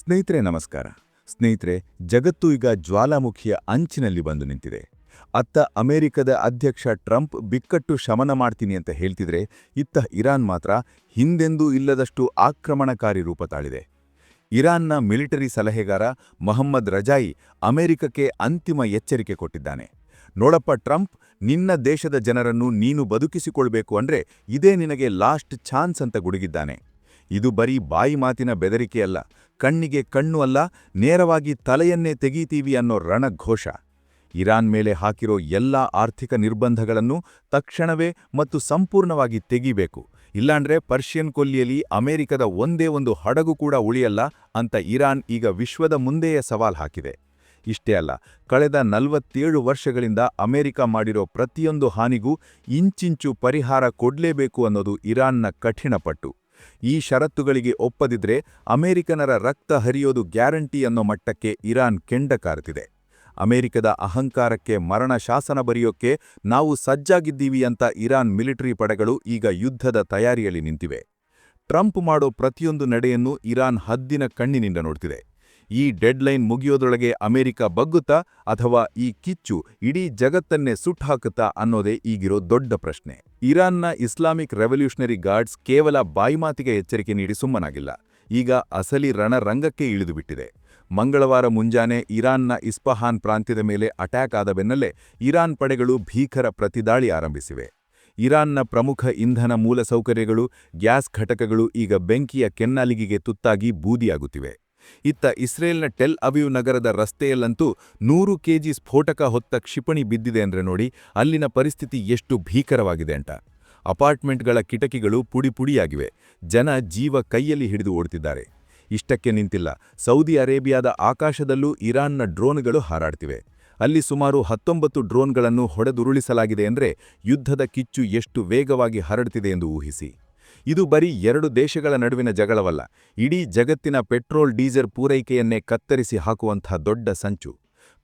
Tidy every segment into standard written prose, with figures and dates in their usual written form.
ಸ್ನೇಹಿತರೆ ನಮಸ್ಕಾರ. ಸ್ನೇಹಿತರೆ, ಜಗತ್ತು ಈಗ ಜ್ವಾಲಾಮುಖಿಯ ಅಂಚಿನಲ್ಲಿ ಬಂದು ನಿಂತಿದೆ. ಅತ್ತ ಅಮೆರಿಕದ ಅಧ್ಯಕ್ಷ ಟ್ರಂಪ್ ಬಿಕ್ಕಟ್ಟು ಶಮನ ಮಾಡ್ತೀನಿ ಅಂತ ಹೇಳ್ತಿದ್ರೆ, ಇತ್ತ ಇರಾನ್ ಮಾತ್ರ ಹಿಂದೆಂದೂ ಇಲ್ಲದಷ್ಟು ಆಕ್ರಮಣಕಾರಿ ರೂಪ ತಾಳಿದೆ. ಇರಾನ್ನ ಮಿಲಿಟರಿ ಸಲಹೆಗಾರ ಮೊಹಮ್ಮದ್ ರಜಾಯಿ ಅಮೆರಿಕಕ್ಕೆ ಅಂತಿಮ ಎಚ್ಚರಿಕೆ ಕೊಟ್ಟಿದ್ದಾನೆ. ನೋಡಪ್ಪ ಟ್ರಂಪ್, ನಿನ್ನ ದೇಶದ ಜನರನ್ನು ನೀನು ಬದುಕಿಸಿಕೊಳ್ಬೇಕು ಅಂದ್ರೆ ಇದೇ ನಿನಗೆ ಲಾಸ್ಟ್ ಚಾನ್ಸ್ ಅಂತ ಗುಡುಗಿದ್ದಾನೆ. ಇದು ಬರೀ ಬಾಯಿ ಮಾತಿನ ಬೆದರಿಕೆಯಲ್ಲ, ಕಣ್ಣಿಗೆ ಕಣ್ಣು ಅಲ್ಲ, ನೇರವಾಗಿ ತಲೆಯನ್ನೇ ತೆಗೀತೀವಿ ಅನ್ನೋ ರಣಘೋಷ. ಇರಾನ್ ಮೇಲೆ ಹಾಕಿರೋ ಎಲ್ಲಾ ಆರ್ಥಿಕ ನಿರ್ಬಂಧಗಳನ್ನು ತಕ್ಷಣವೇ ಮತ್ತು ಸಂಪೂರ್ಣವಾಗಿ ತೆಗಿಬೇಕು, ಇಲ್ಲಾಂದ್ರೆ ಪರ್ಷಿಯನ್ ಕೊಲ್ಲಿಯಲ್ಲಿ ಅಮೆರಿಕದ ಒಂದೇ ಒಂದು ಹಡಗು ಕೂಡ ಉಳಿಯಲ್ಲ ಅಂತ ಇರಾನ್ ಈಗ ವಿಶ್ವದ ಮುಂದೆಯೇ ಸವಾಲ್ ಹಾಕಿದೆ. ಇಷ್ಟೇ ಅಲ್ಲ, ಕಳೆದ 47 ವರ್ಷಗಳಿಂದ ಅಮೆರಿಕ ಮಾಡಿರೋ ಪ್ರತಿಯೊಂದು ಹಾನಿಗೂ ಇಂಚಿಂಚು ಪರಿಹಾರ ಕೊಡ್ಲೇಬೇಕು ಅನ್ನೋದು ಇರಾನ್ನ ಕಠಿಣ ಪಟ್ಟು. ಈ ಷರತ್ತುಗಳಿಗೆ ಒಪ್ಪದಿದ್ರೆ ಅಮೆರಿಕನರ ರಕ್ತ ಹರಿಯೋದು ಗ್ಯಾರಂಟಿ ಅನ್ನೋ ಮಟ್ಟಕ್ಕೆ ಇರಾನ್ ಕೆಂಡ ಕಾರುತ್ತಿದೆ. ಅಮೆರಿಕದ ಅಹಂಕಾರಕ್ಕೆ ಮರಣ ಶಾಸನ ಬರೆಯೋಕ್ಕೆ ನಾವು ಸಜ್ಜಾಗಿದ್ದೀವಿ ಅಂತ ಇರಾನ್ ಮಿಲಿಟರಿ ಪಡೆಗಳು ಈಗ ಯುದ್ಧದ ತಯಾರಿಯಲ್ಲಿ ನಿಂತಿವೆ. ಟ್ರಂಪ್ ಮಾಡೋ ಪ್ರತಿಯೊಂದು ನಡೆಯನ್ನು ಇರಾನ್ ಹದ್ದಿನ ಕಣ್ಣಿನಿಂದ ನೋಡ್ತಿದೆ. ಈ ಡೆಡ್ಲೈನ್ ಮುಗಿಯೋದ್ರೊಳಗೆ ಅಮೆರಿಕ ಬಗ್ಗುತ್ತಾ ಅಥವಾ ಈ ಕಿಚ್ಚು ಇಡೀ ಜಗತ್ತನ್ನೇ ಸುಟ್ಹಾಕುತ್ತಾ ಅನ್ನೋದೇ ಈಗಿರೋ ದೊಡ್ಡ ಪ್ರಶ್ನೆ. ಇರಾನ್ನ ಇಸ್ಲಾಮಿಕ್ ರೆವಲ್ಯೂಷನರಿ ಗಾರ್ಡ್ಸ್ ಕೇವಲ ಬಾಯಿಮಾತಿಗೆ ಎಚ್ಚರಿಕೆ ನೀಡಿ ಸುಮ್ಮನಾಗಿಲ್ಲ, ಈಗ ಅಸಲಿ ರಣರಂಗಕ್ಕೆ ಇಳಿದುಬಿಟ್ಟಿದೆ. ಮಂಗಳವಾರ ಮುಂಜಾನೆ ಇರಾನ್ನ ಇಸ್ಫಹಾನ್ ಪ್ರಾಂತ್ಯದ ಮೇಲೆ ಅಟ್ಯಾಕ್ ಆದ ಬೆನ್ನಲ್ಲೇ ಇರಾನ್ ಪಡೆಗಳು ಭೀಕರ ಪ್ರತಿದಾಳಿ ಆರಂಭಿಸಿವೆ. ಇರಾನ್ನ ಪ್ರಮುಖ ಇಂಧನ ಮೂಲಸೌಕರ್ಯಗಳು, ಗ್ಯಾಸ್ ಘಟಕಗಳು ಈಗ ಬೆಂಕಿಯ ಕೆನ್ನಾಲಿಗೆಗೆ ತುತ್ತಾಗಿ ಬೂದಿಯಾಗುತ್ತಿವೆ. ಇತ್ತ ಇಸ್ರೇಲ್ನ ಟೆಲ್ ಅವೀವ್ ನಗರದ ರಸ್ತೆಯಲ್ಲಂತೂ 100 ಕೆಜಿ ಸ್ಫೋಟಕ ಹೊತ್ತ ಕ್ಷಿಪಣಿ ಬಿದ್ದಿದೆ ಅಂದ್ರೆ ನೋಡಿ ಅಲ್ಲಿನ ಪರಿಸ್ಥಿತಿ ಎಷ್ಟು ಭೀಕರವಾಗಿದೆ ಅಂತ. ಅಪಾರ್ಟ್ಮೆಂಟ್ಗಳ ಕಿಟಕಿಗಳು ಪುಡಿಪುಡಿಯಾಗಿವೆ, ಜನ ಜೀವ ಕೈಯಲ್ಲಿ ಹಿಡಿದು ಓಡ್ತಿದ್ದಾರೆ. ಇಷ್ಟಕ್ಕೆ ನಿಂತಿಲ್ಲ, ಸೌದಿ ಅರೇಬಿಯಾದ ಆಕಾಶದಲ್ಲೂ ಇರಾನ್ನ ಡ್ರೋನ್ಗಳು ಹಾರಾಡ್ತಿವೆ. ಅಲ್ಲಿ ಸುಮಾರು 19 ಡ್ರೋನ್ಗಳನ್ನು ಹೊಡೆದುರುಳಿಸಲಾಗಿದೆ ಅಂದ್ರೆ ಯುದ್ಧದ ಕಿಚ್ಚು ಎಷ್ಟು ವೇಗವಾಗಿ ಹರಡ್ತಿದೆ ಎಂದು ಊಹಿಸಿ. ಇದು ಬರೀ 2 ದೇಶಗಳ ನಡುವಿನ ಜಗಳವಲ್ಲ, ಇಡೀ ಜಗತ್ತಿನ ಪೆಟ್ರೋಲ್ ಡೀಸೆಲ್ ಪೂರೈಕೆಯನ್ನೇ ಕತ್ತರಿಸಿ ಹಾಕುವಂಥ ದೊಡ್ಡ ಸಂಚು.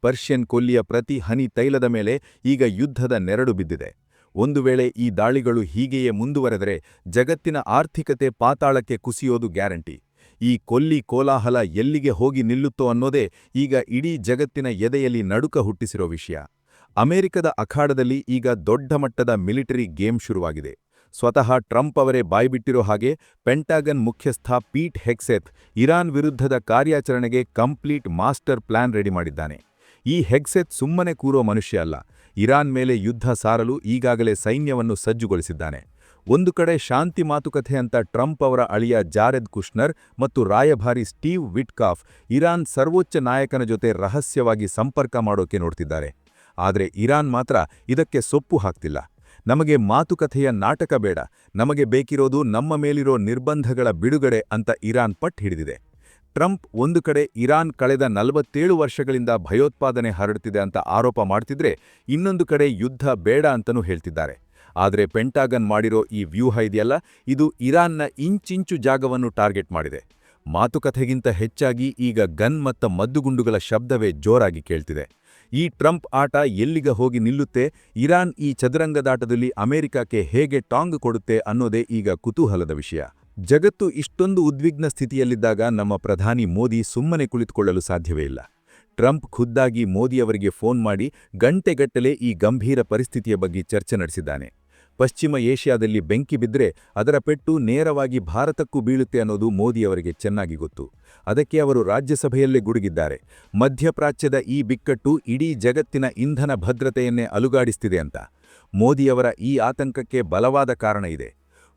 ಪರ್ಷಿಯನ್ ಕೊಲ್ಲಿಯ ಪ್ರತಿ ಹನಿ ತೈಲದ ಮೇಲೆ ಈಗ ಯುದ್ಧದ ನೆರಳು ಬಿದ್ದಿದೆ. ಒಂದು ವೇಳೆ ಈ ದಾಳಿಗಳು ಹೀಗೆಯೇ ಮುಂದುವರೆದರೆ ಜಗತ್ತಿನ ಆರ್ಥಿಕತೆ ಪಾತಾಳಕ್ಕೆ ಕುಸಿಯೋದು ಗ್ಯಾರಂಟಿ. ಈ ಕೊಲ್ಲಿ ಕೋಲಾಹಲ ಎಲ್ಲಿಗೆ ಹೋಗಿ ನಿಲ್ಲುತ್ತೋ ಅನ್ನೋದೇ ಈಗ ಇಡೀ ಜಗತ್ತಿನ ಎದೆಯಲ್ಲಿ ನಡುಕ ಹುಟ್ಟಿಸಿರೋ ವಿಷಯ. ಅಮೆರಿಕದ ಅಖಾಡದಲ್ಲಿ ಈಗ ದೊಡ್ಡ ಮಟ್ಟದ ಮಿಲಿಟರಿ ಗೇಮ್ ಶುರುವಾಗಿದೆ. ಸ್ವತಃ ಟ್ರಂಪ್ ಅವರೇ ಬಾಯ್ಬಿಟ್ಟಿರೋ ಹಾಗೆ ಪೆಂಟಾಗನ್ ಮುಖ್ಯಸ್ಥ ಪೀಟ್ ಹೆಗ್ಸೆತ್ ಇರಾನ್ ವಿರುದ್ಧದ ಕಾರ್ಯಾಚರಣೆಗೆ ಕಂಪ್ಲೀಟ್ ಮಾಸ್ಟರ್ ಪ್ಲಾನ್ ರೆಡಿ ಮಾಡಿದ್ದಾನೆ. ಈ ಹೆಗ್ಸೆತ್ ಸುಮ್ಮನೆ ಕೂರೋ ಮನುಷ್ಯ ಅಲ್ಲ, ಇರಾನ್ ಮೇಲೆ ಯುದ್ಧ ಸಾರಲು ಈಗಾಗಲೇ ಸೈನ್ಯವನ್ನು ಸಜ್ಜುಗೊಳಿಸಿದ್ದಾನೆ. ಒಂದು ಕಡೆ ಶಾಂತಿ ಮಾತುಕತೆ ಅಂತ ಟ್ರಂಪ್ ಅವರ ಅಳಿಯ ಜಾರೆದ್ ಕುಶ್ನರ್ ಮತ್ತು ರಾಯಭಾರಿ ಸ್ಟೀವ್ ವಿಟ್ಕಾಫ್ ಇರಾನ್ ಸರ್ವೋಚ್ಚ ನಾಯಕನ ಜೊತೆ ರಹಸ್ಯವಾಗಿ ಸಂಪರ್ಕ ಮಾಡೋಕೆ ನೋಡ್ತಿದ್ದಾರೆ. ಆದರೆ ಇರಾನ್ ಮಾತ್ರ ಇದಕ್ಕೆ ಸೊಪ್ಪು ಹಾಕ್ತಿಲ್ಲ. ನಮಗೆ ಮಾತುಕತೆಯ ನಾಟಕ ಬೇಡ, ನಮಗೆ ಬೇಕಿರೋದು ನಮ್ಮ ಮೇಲಿರೋ ನಿರ್ಬಂಧಗಳ ಬಿಡುಗಡೆ ಅಂತ ಇರಾನ್ ಪಟ್ಟು ಹಿಡಿದಿದೆ. ಟ್ರಂಪ್ ಒಂದು ಕಡೆ ಇರಾನ್ ಕಳೆದ 47 ವರ್ಷಗಳಿಂದ ಭಯೋತ್ಪಾದನೆ ಹರಡುತ್ತಿದೆ ಅಂತ ಆರೋಪ ಮಾಡ್ತಿದ್ರೆ, ಇನ್ನೊಂದು ಕಡೆ ಯುದ್ಧ ಬೇಡ ಅಂತನೂ ಹೇಳ್ತಿದ್ದಾರೆ. ಆದರೆ ಪೆಂಟಾಗನ್ ಮಾಡಿರೋ ಈ ವ್ಯೂಹ ಇದೆಯಲ್ಲ, ಇದು ಇರಾನ್ನ ಇಂಚಿಂಚು ಜಾಗವನ್ನು ಟಾರ್ಗೆಟ್ ಮಾಡಿದೆ. ಮಾತುಕತೆಗಿಂತ ಹೆಚ್ಚಾಗಿ ಈಗ ಗನ್ ಮತ್ತು ಮದ್ದುಗುಂಡುಗಳ ಶಬ್ದವೇ ಜೋರಾಗಿ ಕೇಳ್ತಿದೆ. ಈ ಟ್ರಂಪ್ ಆಟ ಎಲ್ಲಿಗೆ ಹೋಗಿ ನಿಲ್ಲುತ್ತೆ, ಇರಾನ್ ಈ ಚದುರಂಗದಾಟದಲ್ಲಿ ಅಮೆರಿಕಕ್ಕೆ ಹೇಗೆ ಟಾಂಗ್ ಕೊಡುತ್ತೆ ಅನ್ನೋದೇ ಈಗ ಕುತೂಹಲದ ವಿಷಯ. ಜಗತ್ತು ಇಷ್ಟೊಂದು ಉದ್ವಿಗ್ನ ಸ್ಥಿತಿಯಲ್ಲಿದ್ದಾಗ ನಮ್ಮ ಪ್ರಧಾನಿ ಮೋದಿ ಸುಮ್ಮನೆ ಕುಳಿತುಕೊಳ್ಳಲು ಸಾಧ್ಯವೇ ಇಲ್ಲ. ಟ್ರಂಪ್ ಖುದ್ದಾಗಿ ಮೋದಿಯವರಿಗೆ ಫೋನ್ ಮಾಡಿ ಗಂಟೆಗಟ್ಟಲೆ ಈ ಗಂಭೀರ ಪರಿಸ್ಥಿತಿಯ ಬಗ್ಗೆ ಚರ್ಚೆ ನಡೆಸಿದ್ದಾನೆ. ಪಶ್ಚಿಮ ಏಷ್ಯಾದಲ್ಲಿ ಬೆಂಕಿ ಬಿದ್ದರೆ ಅದರ ಪೆಟ್ಟು ನೇರವಾಗಿ ಭಾರತಕ್ಕೂ ಬೀಳುತ್ತೆ ಅನ್ನೋದು ಮೋದಿಯವರಿಗೆ ಚೆನ್ನಾಗಿ ಗೊತ್ತು. ಅದಕ್ಕೆ ಅವರು ರಾಜ್ಯಸಭೆಯಲ್ಲೇ ಗುಡುಗಿದ್ದಾರೆ, ಮಧ್ಯಪ್ರಾಚ್ಯದ ಈ ಬಿಕ್ಕಟ್ಟು ಇಡೀ ಜಗತ್ತಿನ ಇಂಧನ ಭದ್ರತೆಯನ್ನೇ ಅಲುಗಾಡಿಸ್ತಿದೆ ಅಂತ. ಮೋದಿಯವರ ಈ ಆತಂಕಕ್ಕೆ ಬಲವಾದ ಕಾರಣ ಇದೆ.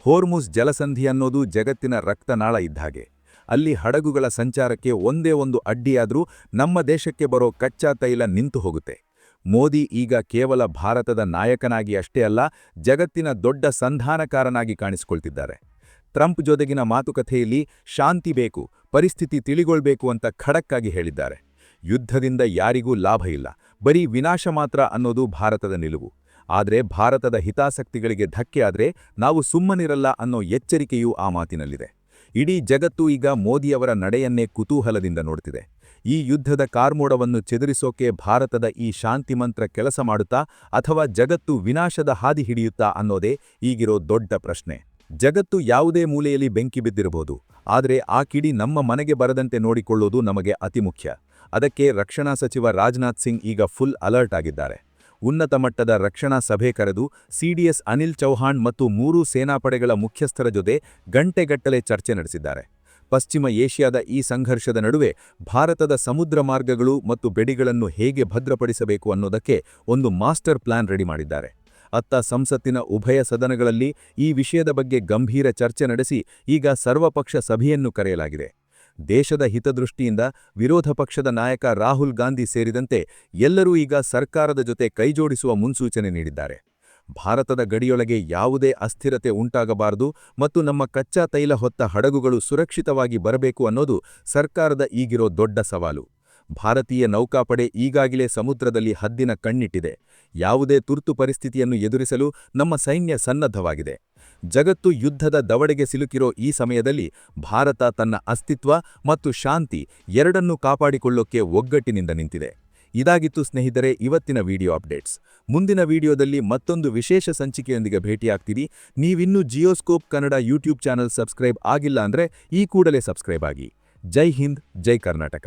ಹೋರ್ಮುಜ್ ಜಲಸಂಧಿ ಅನ್ನೋದು ಜಗತ್ತಿನ ರಕ್ತನಾಳ ಇದ್ದಾಗೆ. ಅಲ್ಲಿ ಹಡಗುಗಳ ಸಂಚಾರಕ್ಕೆ ಒಂದೇ ಒಂದು ಅಡ್ಡಿಯಾದರೂ ನಮ್ಮ ದೇಶಕ್ಕೆ ಬರೋ ಕಚ್ಚಾ ತೈಲ ನಿಂತು ಹೋಗುತ್ತೆ. ಮೋದಿ ಈಗ ಕೇವಲ ಭಾರತದ ನಾಯಕನಾಗಿ ಅಷ್ಟೇ ಅಲ್ಲ, ಜಗತ್ತಿನ ದೊಡ್ಡ ಸಂಧಾನಕಾರನಾಗಿ ಕಾಣಿಸಿಕೊಳ್ತಿದ್ದಾರೆ. ಟ್ರಂಪ್ ಜೊತೆಗಿನ ಮಾತುಕತೆಯಲ್ಲಿ ಶಾಂತಿ ಬೇಕು, ಪರಿಸ್ಥಿತಿ ತಿಳಿಗೊಳ್ಬೇಕು ಅಂತ ಖಡಕ್ಕಾಗಿ ಹೇಳಿದ್ದಾರೆ. ಯುದ್ಧದಿಂದ ಯಾರಿಗೂ ಲಾಭ ಇಲ್ಲ, ಬರೀ ವಿನಾಶ ಮಾತ್ರ ಅನ್ನೋದು ಭಾರತದ ನಿಲುವು. ಆದರೆ ಭಾರತದ ಹಿತಾಸಕ್ತಿಗಳಿಗೆ ಧಕ್ಕೆ ಆದರೆ ನಾವು ಸುಮ್ಮನಿರಲ್ಲ ಅನ್ನೋ ಎಚ್ಚರಿಕೆಯೂ ಆ ಮಾತಿನಲ್ಲಿದೆ. ಇಡೀ ಜಗತ್ತು ಈಗ ಮೋದಿಯವರ ನಡೆಯನ್ನೇ ಕುತೂಹಲದಿಂದ ನೋಡ್ತಿದೆ. ಈ ಯುದ್ಧದ ಕಾರ್ಮೋಡವನ್ನು ಚೆದುರಿಸೋಕೆ ಭಾರತದ ಈ ಶಾಂತಿ ಮಂತ್ರ ಕೆಲಸ ಮಾಡುತ್ತಾ ಅಥವಾ ಜಗತ್ತು ವಿನಾಶದ ಹಾದಿ ಹಿಡಿಯುತ್ತಾ ಅನ್ನೋದೇ ಈಗಿರೋ ದೊಡ್ಡ ಪ್ರಶ್ನೆ. ಜಗತ್ತು ಯಾವುದೇ ಮೂಲೆಯಲ್ಲಿ ಬೆಂಕಿ ಬಿದ್ದಿರಬಹುದು, ಆದರೆ ಆ ಕಿಡಿ ನಮ್ಮ ಮನೆಗೆ ಬರದಂತೆ ನೋಡಿಕೊಳ್ಳೋದು ನಮಗೆ ಅತಿ ಮುಖ್ಯ. ಅದಕ್ಕೆ ರಕ್ಷಣಾ ಸಚಿವ ರಾಜನಾಥ್ ಸಿಂಗ್ ಈಗ ಫುಲ್ ಅಲರ್ಟ್ ಆಗಿದ್ದಾರೆ. ಉನ್ನತ ಮಟ್ಟದ ರಕ್ಷಣಾ ಸಭೆ ಕರೆದು ಸಿಡಿಎಸ್ ಅನಿಲ್ ಚೌಹಾಣ್ ಮತ್ತು 3 ಸೇನಾಪಡೆಗಳ ಮುಖ್ಯಸ್ಥರ ಜೊತೆ ಗಂಟೆಗಟ್ಟಲೆ ಚರ್ಚೆ ನಡೆಸಿದ್ದಾರೆ. ಪಶ್ಚಿಮ ಏಷ್ಯಾದ ಈ ಸಂಘರ್ಷದ ನಡುವೆ ಭಾರತದ ಸಮುದ್ರ ಮಾರ್ಗಗಳು ಮತ್ತು ಬೆಡಿಗಳನ್ನು ಹೇಗೆ ಭದ್ರಪಡಿಸಬೇಕು ಅನ್ನೋದಕ್ಕೆ ಒಂದು ಮಾಸ್ಟರ್ ಪ್ಲಾನ್ ರೆಡಿ ಮಾಡಿದ್ದಾರೆ. ಅತ್ತ ಸಂಸತ್ತಿನ ಉಭಯ ಸದನಗಳಲ್ಲಿ ಈ ವಿಷಯದ ಬಗ್ಗೆ ಗಂಭೀರ ಚರ್ಚೆ ನಡೆಸಿ ಈಗ ಸರ್ವಪಕ್ಷ ಸಭೆಯನ್ನು ಕರೆಯಲಾಗಿದೆ. ದೇಶದ ಹಿತದೃಷ್ಟಿಯಿಂದ ವಿರೋಧ ಪಕ್ಷದ ನಾಯಕ ರಾಹುಲ್ ಗಾಂಧಿ ಸೇರಿದಂತೆ ಎಲ್ಲರೂ ಈಗ ಸರ್ಕಾರದ ಜೊತೆ ಕೈಜೋಡಿಸುವ ಮುನ್ಸೂಚನೆ ನೀಡಿದ್ದಾರೆ. ಭಾರತದ ಗಡಿಯೊಳಗೆ ಯಾವುದೇ ಅಸ್ಥಿರತೆ ಉಂಟಾಗಬಾರದು ಮತ್ತು ನಮ್ಮ ಕಚ್ಚಾ ತೈಲ ಹೊತ್ತ ಹಡಗುಗಳು ಸುರಕ್ಷಿತವಾಗಿ ಬರಬೇಕು ಅನ್ನೋದು ಸರ್ಕಾರದ ಈಗಿರೋ ದೊಡ್ಡ ಸವಾಲು. ಭಾರತೀಯ ನೌಕಾಪಡೆ ಈಗಾಗಲೇ ಸಮುದ್ರದಲ್ಲಿ ಹದ್ದಿನ ಕಣ್ಣಿಟ್ಟಿದೆ. ಯಾವುದೇ ತುರ್ತು ಪರಿಸ್ಥಿತಿಯನ್ನು ಎದುರಿಸಲು ನಮ್ಮ ಸೈನ್ಯ ಸನ್ನದ್ಧವಾಗಿದೆ. ಜಗತ್ತು ಯುದ್ಧದ ದವಡೆಗೆ ಸಿಲುಕಿರೋ ಈ ಸಮಯದಲ್ಲಿ ಭಾರತ ತನ್ನ ಅಸ್ತಿತ್ವ ಮತ್ತು ಶಾಂತಿ ಎರಡನ್ನೂ ಕಾಪಾಡಿಕೊಳ್ಳೋಕೆ ಒಗ್ಗಟ್ಟಿನಿಂದ ನಿಂತಿದೆ. ಇದಾಗಿತ್ತು ಸ್ನೇಹಿತರೆ ಇವತ್ತಿನ ವಿಡಿಯೋ ಅಪ್ಡೇಟ್ಸ್. ಮುಂದಿನ ವಿಡಿಯೋದಲ್ಲಿ ಮತ್ತೊಂದು ವಿಶೇಷ ಸಂಚಿಕೆಯೊಂದಿಗೆ ಭೇಟಿಯಾಗ್ತೀರಿ. ನೀವಿನ್ನೂ ಜಿಯೋಸ್ಕೋಪ್ ಕನ್ನಡ ಯೂಟ್ಯೂಬ್ ಚಾನಲ್ ಸಬ್ಸ್ಕ್ರೈಬ್ ಆಗಿಲ್ಲ ಅಂದ್ರೆ ಈ ಕೂಡಲೇ ಸಬ್ಸ್ಕ್ರೈಬ್ ಆಗಿ. ಜೈ ಹಿಂದ್, ಜೈ ಕರ್ನಾಟಕ.